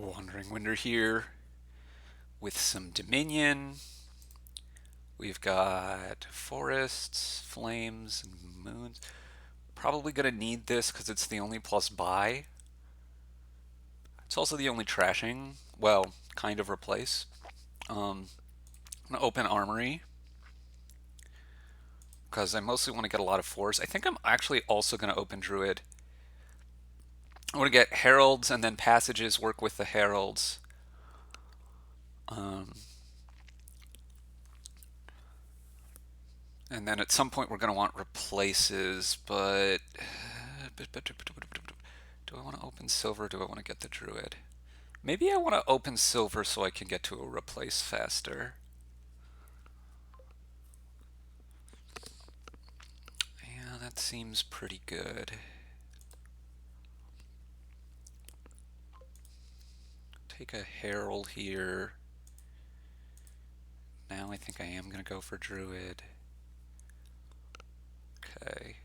WanderingWinder here with some Dominion. We've got forests, flames, and moons. Probably gonna need this because it's the only plus buy. It's also the only trashing, well, kind of replace. I'm gonna open Armory because I mostly want to get a lot of force. I think I'm actually also gonna open Druid. I want to get Heralds and then passages work with the Heralds. Um, And then at some point we're going to want replaces, but do I want to open silver or do I want to get the druid? Maybe I want to open silver so I can get to a replace faster. Yeah, that seems pretty good. Take a herald here. Now I think I am going to go for druid. Okay.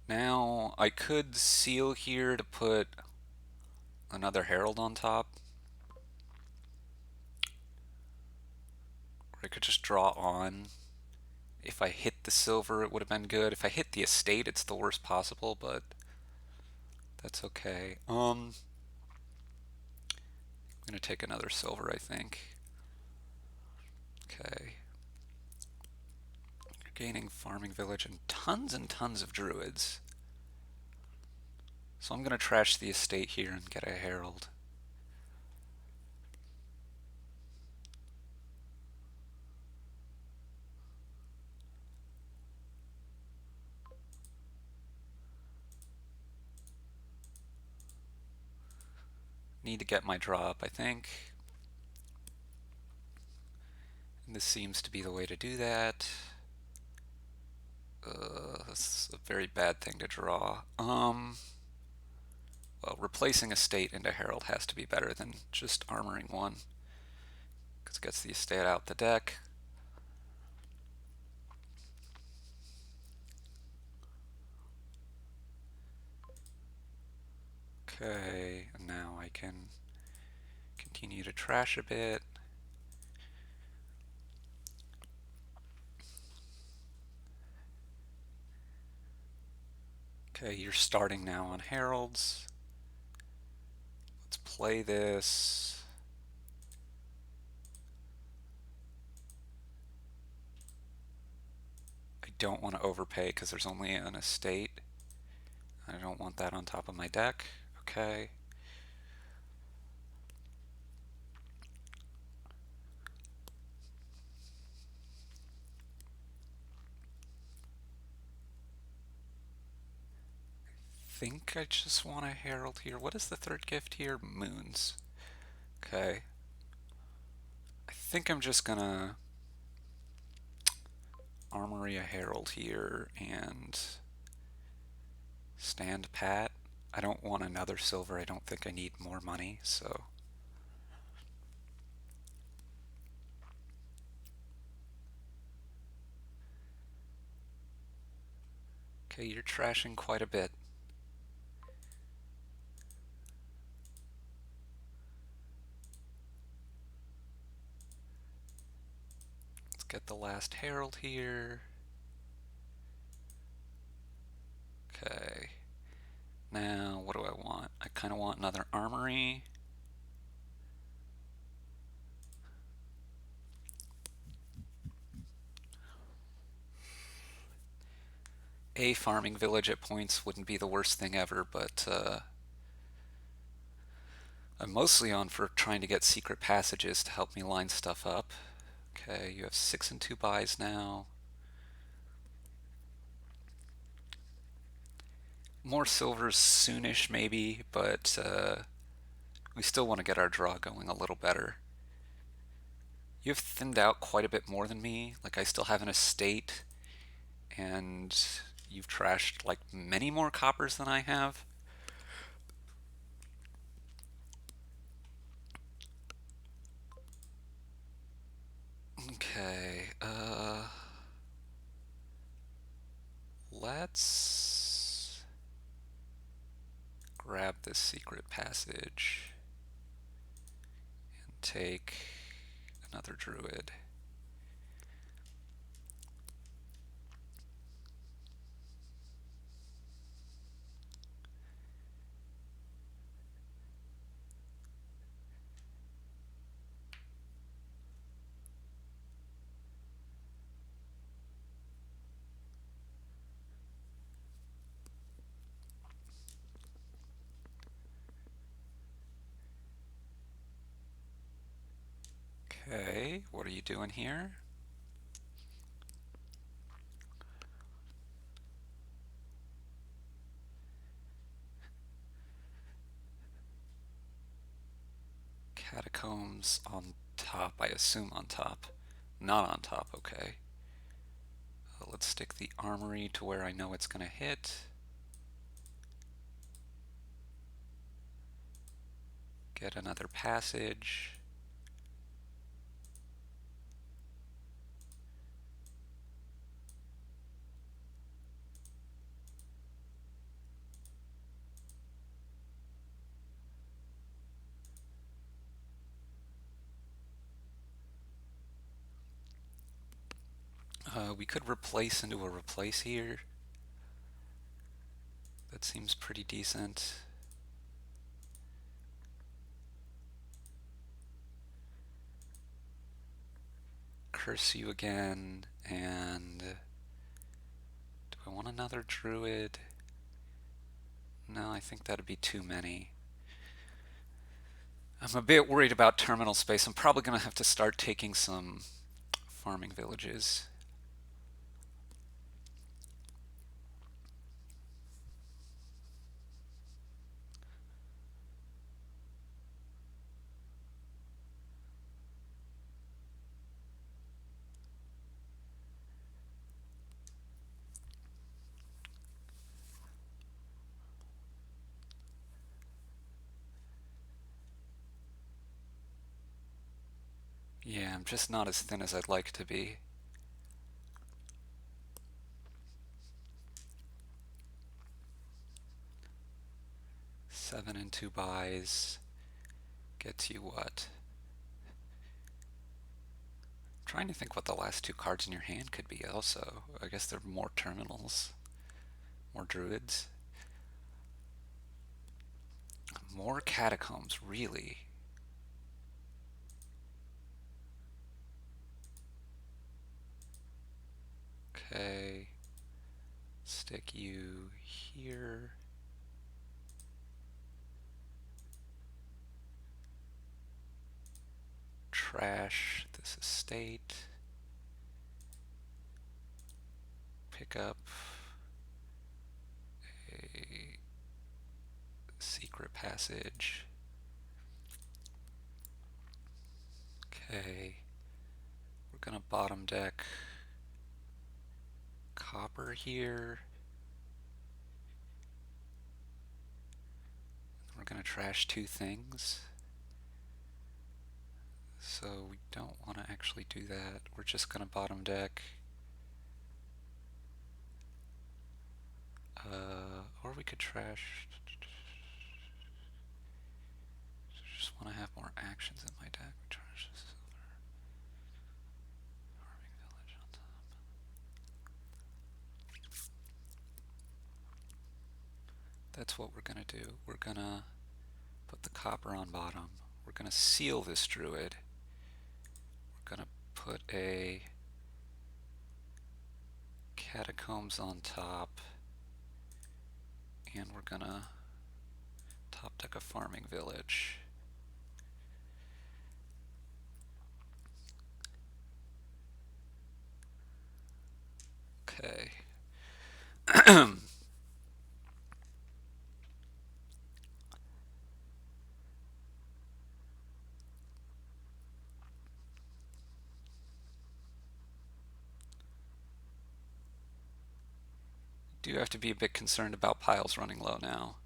Now I could seal here to put another herald on top. Or I could just draw on. If I hit the silver, it would have been good. If I hit the estate, it's the worst possible, but that's okay. I'm gonna take another silver, I think. Okay. Gaining farming village and tons of druids. So I'm gonna trash the estate here and get a herald. Need to get my drop, I think. And this seems to be the way to do that. This is a very bad thing to draw. Well, replacing estate into herald has to be better than just armoring one, because it gets the estate out the deck. Okay, and now I can continue to trash a bit. Okay, you're starting now on heralds. Let's play this. I don't want to overpay because there's only an estate. I don't want that on top of my deck. Okay. I think I just want a herald here. What is the third gift here? Moons. Okay. I think I'm just gonna armory a herald here and stand pat. I don't want another silver. I don't think I need more money, so. Okay, you're trashing quite a bit. Let's get the last herald here. Okay. Now, what do I want? I kind of want another armory. A farming village at points wouldn't be the worst thing ever, but I'm mostly on for trying to get secret passages to help me line stuff up. Okay, you have 6 and 2 buys now. More silvers soonish maybe, but we still want to get our draw going a little better. You've thinned out quite a bit more than me. Like, I still have an estate, and you've trashed like many more coppers than I have. Okay, let's grab this secret passage and take another druid. Okay, what are you doing here? Catacombs on top, I assume on top. Not on top, okay. Let's stick the armory to where I know it's going to hit. Get another passage. We could replace into a replace here. That seems pretty decent. Curse you again, and do I want another druid? No, I think that'd be too many. I'm a bit worried about terminal space. I'm probably going to have to start taking some farming villages. Yeah, I'm just not as thin as I'd like to be. Seven and 2 buys gets you what? I'm trying to think what the last 2 cards in your hand could be also. I guess they're more terminals, more druids. More catacombs, really? Okay. Stick you here. Trash this estate. Pick up a secret passage. Okay. We're gonna bottom deck copper here. We're gonna trash 2 things. So we don't want to actually do that. We're just gonna bottom deck. Or we could trash. Just want to have more actions in my deck. Trash this farming village on top. That's what we're gonna do. We're gonna put the copper on bottom. We're gonna seal this druid. We're gonna put a catacombs on top, and we're gonna top deck a farming village. Okay. Do have to be a bit concerned about piles running low now.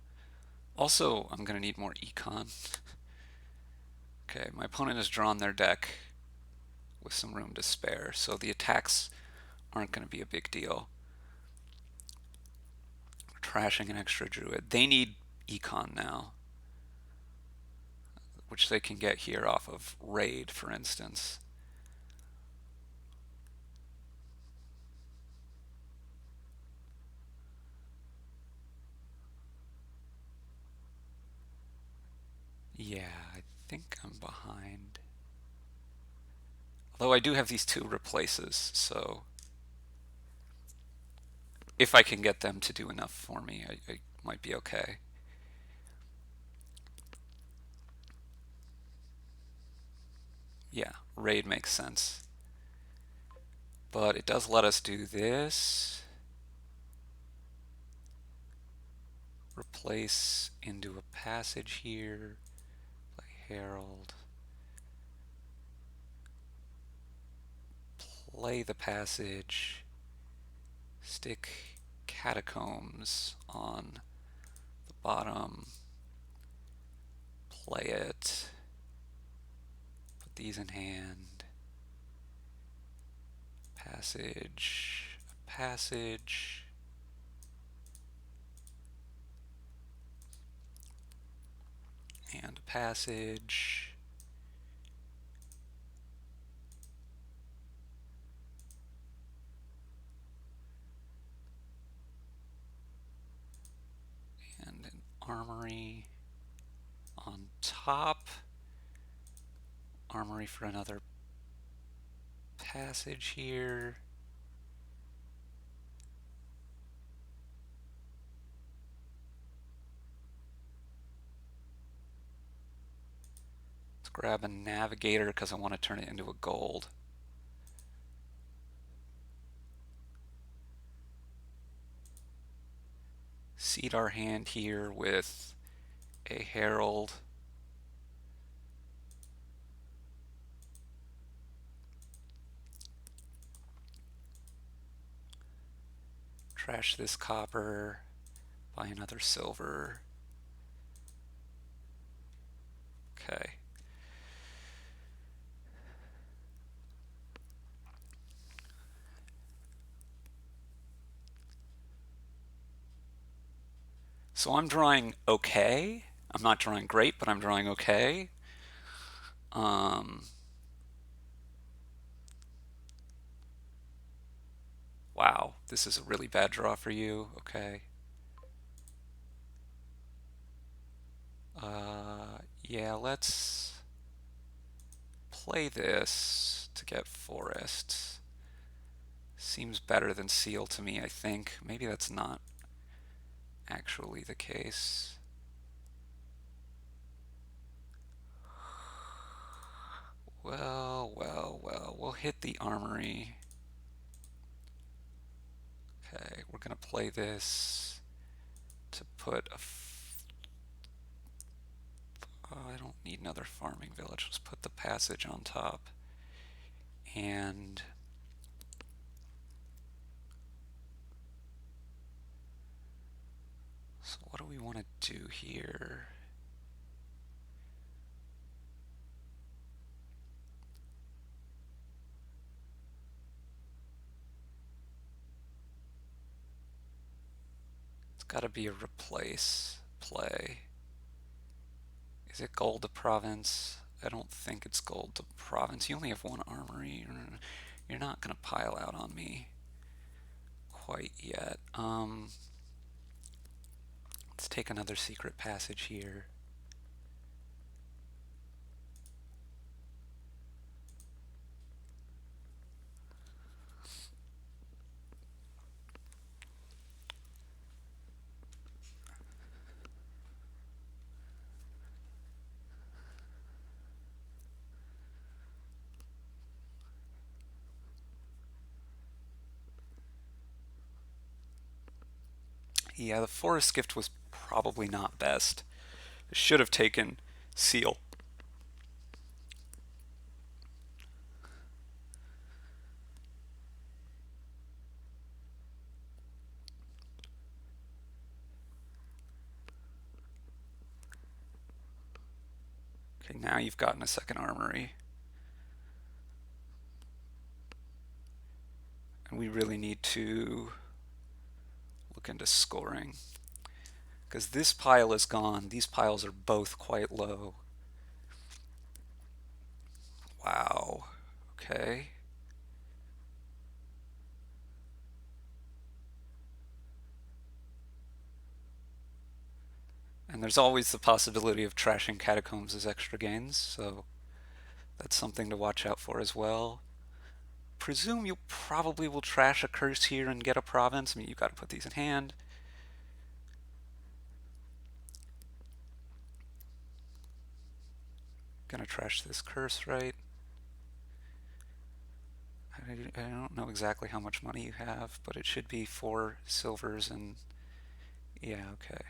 Also, I'm going to need more econ. Okay, my opponent has drawn their deck with some room to spare, so the attacks aren't going to be a big deal. We're trashing an extra druid. They need econ now. which they can get here off of raid, for instance. Yeah, I think I'm behind. Although I do have these 2 replaces, so if I can get them to do enough for me, I might be okay. Yeah, raid makes sense. But it does let us do this. Replace into a passage here. Play Herald. Play the passage. Stick Catacombs on the bottom. Play it. Put these in hand. Passage. Passage. And a passage. And an armory on top. Armory for another passage here. Let's grab a navigator because I want to turn it into a gold. Seed our hand here with a herald. Trash this copper. Buy another silver. Okay. So I'm drawing okay. I'm not drawing great, but I'm drawing okay. Wow, this is a really bad draw for you. Okay. Yeah, let's play this to get forest. Seems better than seal to me, I think. Maybe that's not actually the case. Well, we'll hit the armory. Okay, we're gonna play this to put a I don't need another farming village. Let's put the passage on top. And so what do we want to do here? It's got to be a replace play. Is it gold to province? I don't think it's gold to province. You only have 1 armory. You're not going to pile out on me quite yet. Let's take another secret passage here. Yeah, the forest gift was probably not best. It should have taken seal. Okay, now you've gotten a second armory. And we really need to look into scoring. Because this pile is gone. These piles are both quite low. Wow. Okay. And there's always the possibility of trashing catacombs as extra gains, so that's something to watch out for as well. Presume you probably will trash a curse here and get a province. I mean, you got to put these in hand. Gonna trash this curse, right? I don't know exactly how much money you have, but it should be 4 silvers and yeah, okay.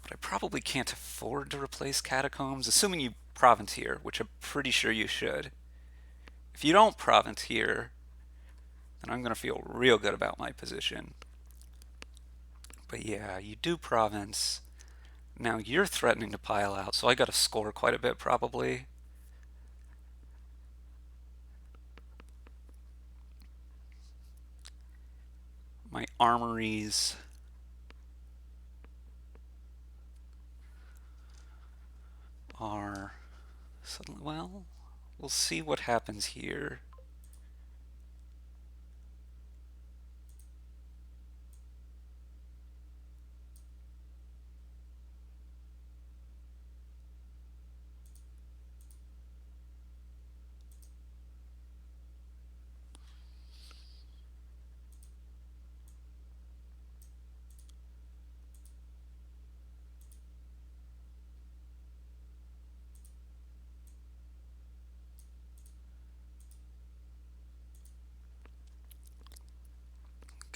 But I probably can't afford to replace catacombs, assuming you province here, which I'm pretty sure you should. If you don't province here, then I'm gonna feel real good about my position. But yeah, you do province. Now you're threatening to pile out, so I gotta score quite a bit probably. My armories are suddenly, well, we'll see what happens here.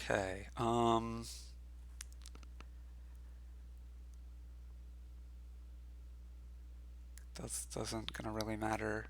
Okay, that doesn't gonna really matter.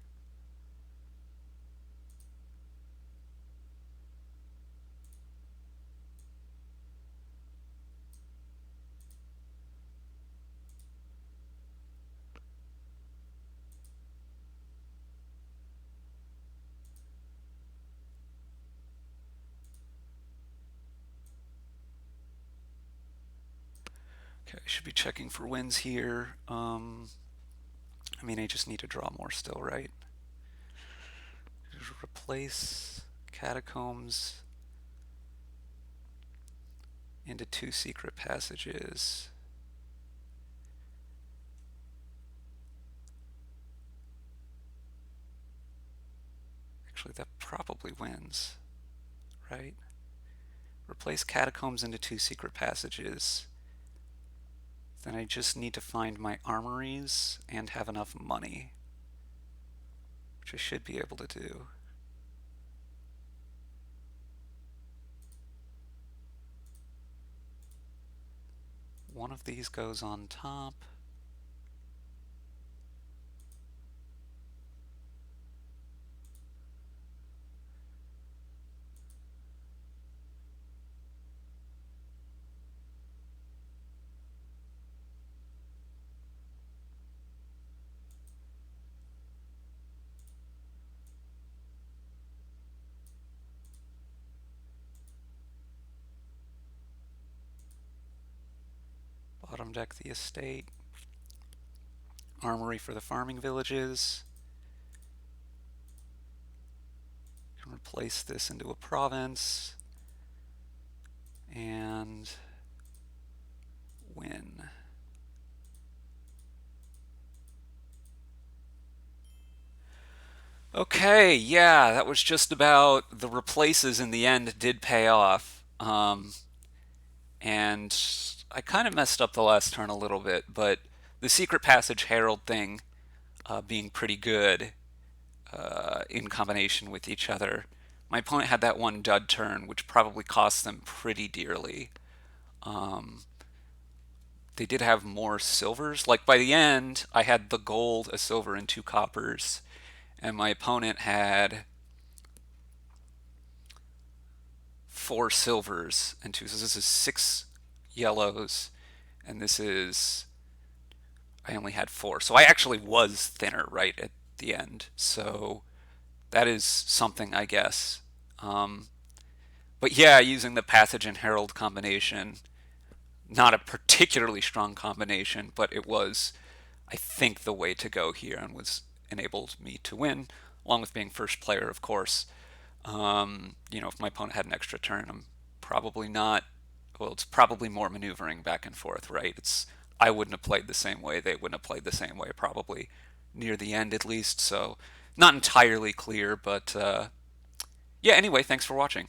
Okay, I should be checking for wins here. I mean, I just need to draw more still, right? Replace catacombs into 2 secret passages. Actually, that probably wins, right? Replace catacombs into 2 secret passages. Then I just need to find my armories and have enough money, which I should be able to do. One of these goes on top. Bottom deck the estate. Armory for the farming villages. Can replace this into a province and win. Okay, yeah, that was just about the replaces in the end did pay off. And I kind of messed up the last turn a little bit, but the secret passage herald thing being pretty good in combination with each other. My opponent had that one dud turn, which probably cost them pretty dearly. They did have more silvers. Like by the end, I had the gold, a silver, and 2 coppers, and my opponent had 4 silvers and 2. So this is 6 yellows, and this is I only had 4. So I actually was thinner right at the end. So that is something, I guess. But yeah, using the passage and herald combination, not a particularly strong combination, but it was, I think, the way to go here and was enabled me to win, along with being first player, of course. If my opponent had an extra turn, I'm probably not. Well, it's probably more maneuvering back and forth, right? I wouldn't have played the same way. They wouldn't have played the same way, probably near the end at least. So, not entirely clear, but yeah. Anyway, thanks for watching.